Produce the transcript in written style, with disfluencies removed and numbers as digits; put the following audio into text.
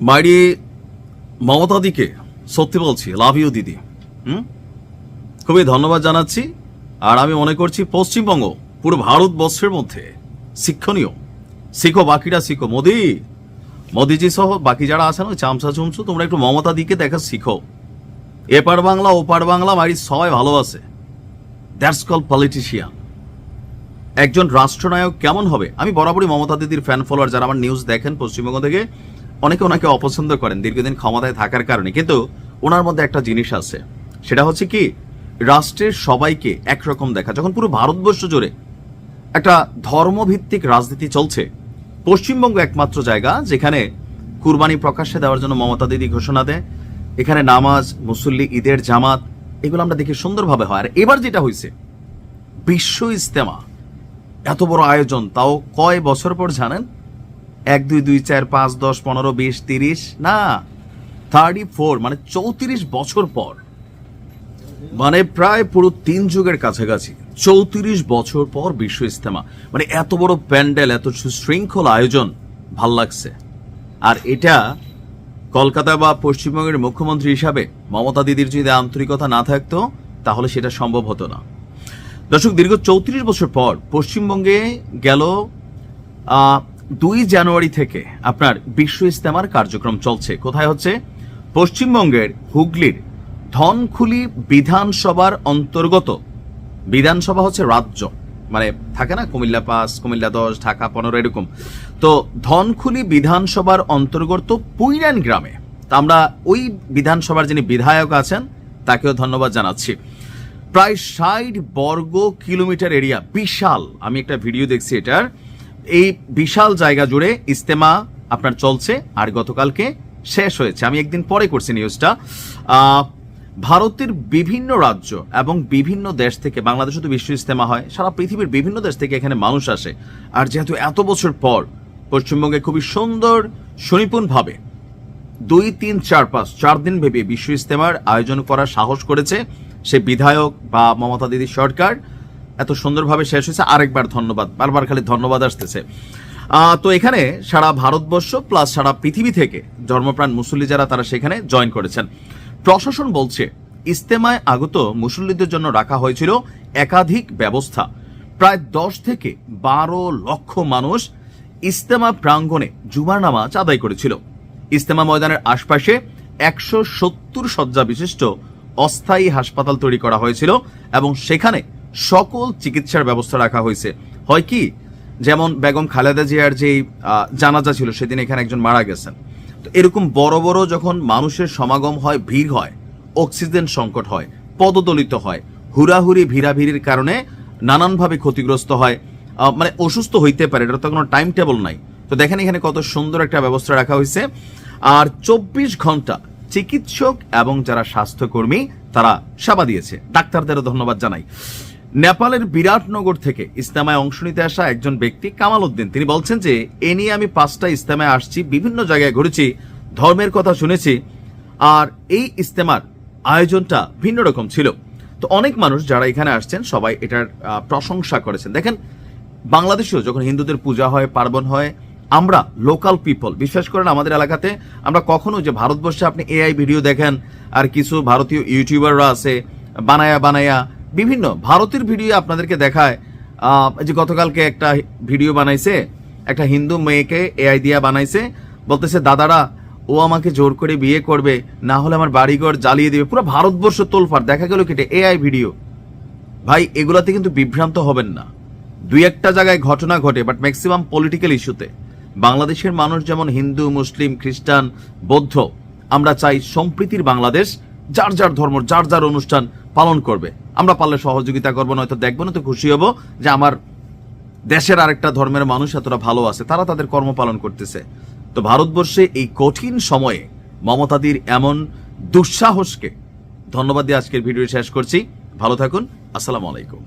মাইরি মমতাদিকে সত্যি বলছি, লাভ ইউ দিদি। খুবই ধন্যবাদ জানাচ্ছি। আর আমি মনে করছি পশ্চিমবঙ্গ পুরো ভারতবর্ষের মধ্যে শিক্ষণীয়। শিখো, বাকিরা শিখো। মোদিজি সহ বাকি যারা আছেন ওই চামচা চুমচু, তোমরা একটু মমতাদিকে দেখা শিখো। এপার বাংলা ওপার বাংলা মাইরি সবাই ভালোবাসে। That's call politician. একজন রাষ্ট্রনায়ক কেমন হবে? আমি বরাবরই মমতা দিদির ফ্যান ফলোয়ার। যারা আমার নিউজ দেখেন পশ্চিমবঙ্গ থেকে, অনেকে ওনাকে অপছন্দ করেন দীর্ঘদিন ক্ষমতায় থাকার কারণে, কিন্তু ওনার মধ্যে একটা জিনিস আছে, সেটা হচ্ছে কি রাষ্ট্রের সবাইকে একরকম দেখা। যখন পুরো ভারতবর্ষ জুড়ে একটা ধর্মভিত্তিক রাজনীতি চলছে, পশ্চিমবঙ্গ একমাত্র জায়গা যেখানে কুরবানি প্রকাশ্যে দেওয়ার জন্য মমতা দিদি ঘোষণা দেয়। এখানে নামাজ, মুসল্লি, ঈদের জামাত, এগুলো আমরা দেখি সুন্দরভাবে হয়। আর এবার যেটা হয়েছে বিশ্ব ইজতেমা, এত বড় আয়োজন, তাও কয় বছর পর জানেন? 1 2 2 4 5 10 15 20 30 না 34, মানে 34 বছর পর, মানে প্রায় পুরো 3 যুগের কাছাকাছি 34 বছর পর বিশ্ব ইজতেমা। মানে এত বড় প্যান্ডেল, এত সুশৃঙ্খল আয়োজন, ভাল লাগছে। আর এটা কলকাতা বা পশ্চিমবঙ্গের মুখ্যমন্ত্রী হিসাবে মমতা দিদির যদি আন্তরিকতা না থাকতো তাহলে সেটা সম্ভব হতো না। দর্শক, দীর্ঘ 34 বছর পর পশ্চিমবঙ্গে গেল 2 জানুয়ারি থেকে আপনার বিশ্ব ইজতেমার কার্যক্রম চলছে। কোথায় হচ্ছে? পশ্চিমবঙ্গের হুগলির ধনখুলি বিধানসভার অন্তর্গত। বিধানসভা হচ্ছে রাজ্য, মানে থাকে না কুমিল্লা 5, কুমিল্লা 10, ঢাকা 15, এরকম। তো ধনখুলি বিধানসভার অন্তর্গত পুইরান গ্রামে, তা আমরা ওই বিধানসভার যিনি বিধায়ক আছেন তাকেও ধন্যবাদ জানাচ্ছি। প্রায় 60 বর্গ কিলোমিটার এরিয়া, বিশাল। আমি একটা ভিডিও দেখছি এটার। এই বিশাল জায়গা জুড়ে ইজতেমা আপনার চলছে, আর গতকালকে শেষ হয়েছে। আমি একদিন পরে করছি নিউজটা। ভারতের বিভিন্ন রাজ্য এবং বিভিন্ন দেশ থেকে, বাংলাদেশে তো বিশ্ব ইজতেমা হয়, সারা পৃথিবীর বিভিন্ন দেশ থেকে এখানে মানুষ আসে। আর যেহেতু এত বছর পর পশ্চিমবঙ্গে খুবই সুন্দর সুনিপুণভাবে 2 3 4 5 4 দিন ভেবে বিশ্ব ইজতেমার আয়োজন করার সাহস করেছে সে বিধায়ক বা মমতা দিদির সরকার। এত সুন্দরভাবে শেষ হয়েছে। আরেকবার ধন্যবাদ, বারবার খালি ধন্যবাদ আসতেছে। তো এখানে সারা ভারতবর্ষ প্লাস সারা পৃথিবী থেকে ধর্মপ্রাণ মুসল্লি যারা, তারা সেখানে জয়েন করেছেন। প্রশাসন বলছে ইজতেমায় আগত মুসল্লিদের জন্য রাখা হয়েছিল একাধিক ব্যবস্থা। প্রায় 10 থেকে 12 লক্ষ মানুষ ইজতেমা প্রাঙ্গণে জুমার নামাজ আদায় করেছিল। ইজতেমা ময়দানের আশপাশে 170 শয্যা বিশিষ্ট অস্থায়ী হাসপাতাল তৈরি করা হয়েছিল এবং সেখানে সকল চিকিৎসার ব্যবস্থা রাখা হয়েছে। হয় কি, যেমন বেগম খালেদা জিয়ার যে জানাজা ছিল সেদিন এখানে একজন মারা গেছেন। তো এরকম বড় বড় যখন মানুষের সমাগম হয়, ভিড় হয়, অক্সিজেন সংকট হয়, পদদলিত হয়, হুড়াহুড়ি ভিড়াভিড়ির কারণে নানানভাবে ক্ষতিগ্রস্ত হয়, মানে অসুস্থ হইতে পারে, এটা তো কোনো টাইম টেবল নাই। তো দেখেন এখানে কত সুন্দর একটা ব্যবস্থা রাখা হয়েছে। আর 24 ঘন্টা চিকিৎসক এবং যারা স্বাস্থ্যকর্মী তারা সেবা দিয়েছে। ডাক্তারদেরও ধন্যবাদ জানাই। নেপালের বিরাটনগর থেকে ইজতেমায় অংশ নিতে আসা একজন ব্যক্তি কামাল উদ্দিন, তিনি বলছেন যে এ নিয়ে আমি 5টা ইজতেমায় আসছি, বিভিন্ন জায়গায় ঘুরেছি, ধর্মের কথা শুনেছি, আর এই ইজতেমার আয়োজনটা ভিন্ন রকম ছিল। তো অনেক মানুষ যারা এখানে আসছেন সবাই এটার প্রশংসা করেছেন। দেখেন, বাংলাদেশেও যখন হিন্দুদের পূজা হয়, পার্বণ হয়, আমরা লোকাল পিপল, বিশ্বাস করেন আমাদের এলাকাতে আমরা কখনো, যে ভারতবর্ষে আপনি এআই ভিডিও দেখেন আর কিছু ভারতীয় ইউটিউবাররা আছে বানায়া বিভিন্ন ভারতের ভিডিও আপনাদেরকে দেখায়। যে গতকালকে একটা ভিডিও বানাইছে, একটা হিন্দু মেয়েকে এআই দিয়া বানাইছে, বলতেছে দাদারা ও আমাকে জোর করে বিয়ে করবে, না হলে আমার বাড়িঘর জ্বালিয়ে দিবে। পুরো ভারতবর্ষ তোলফাড়। দেখা গেল কেটে এআই ভিডিও। ভাই, এগুলাতে কিন্তু বিভ্রান্ত হবেন না। 2-1টা জায়গায় ঘটনা ঘটে, বাট ম্যাক্সিমাম পলিটিক্যাল ইস্যুতে বাংলাদেশের মানুষ যেমন হিন্দু, মুসলিম, খ্রিস্টান, বৌদ্ধ, আমরা চাই সম্প্রীতির বাংলাদেশ। যার যার ধর্ম, যার যার অনুষ্ঠান পালন করবে। আমরা পারলে সহযোগিতা করবো, নয়তো দেখবো না, তো খুশি হব যে আমার দেশের আরেকটা ধর্মের মানুষ এতটা ভালো আছে, তারা তাদের কর্ম পালন করতেছে। তো ভারতবর্ষে এই কঠিন সময়ে মমতাদির এমন দুঃসাহসকে ধন্যবাদ দিয়ে আজকের ভিডিও শেষ করছি। ভালো থাকুন। আসসালামু আলাইকুম।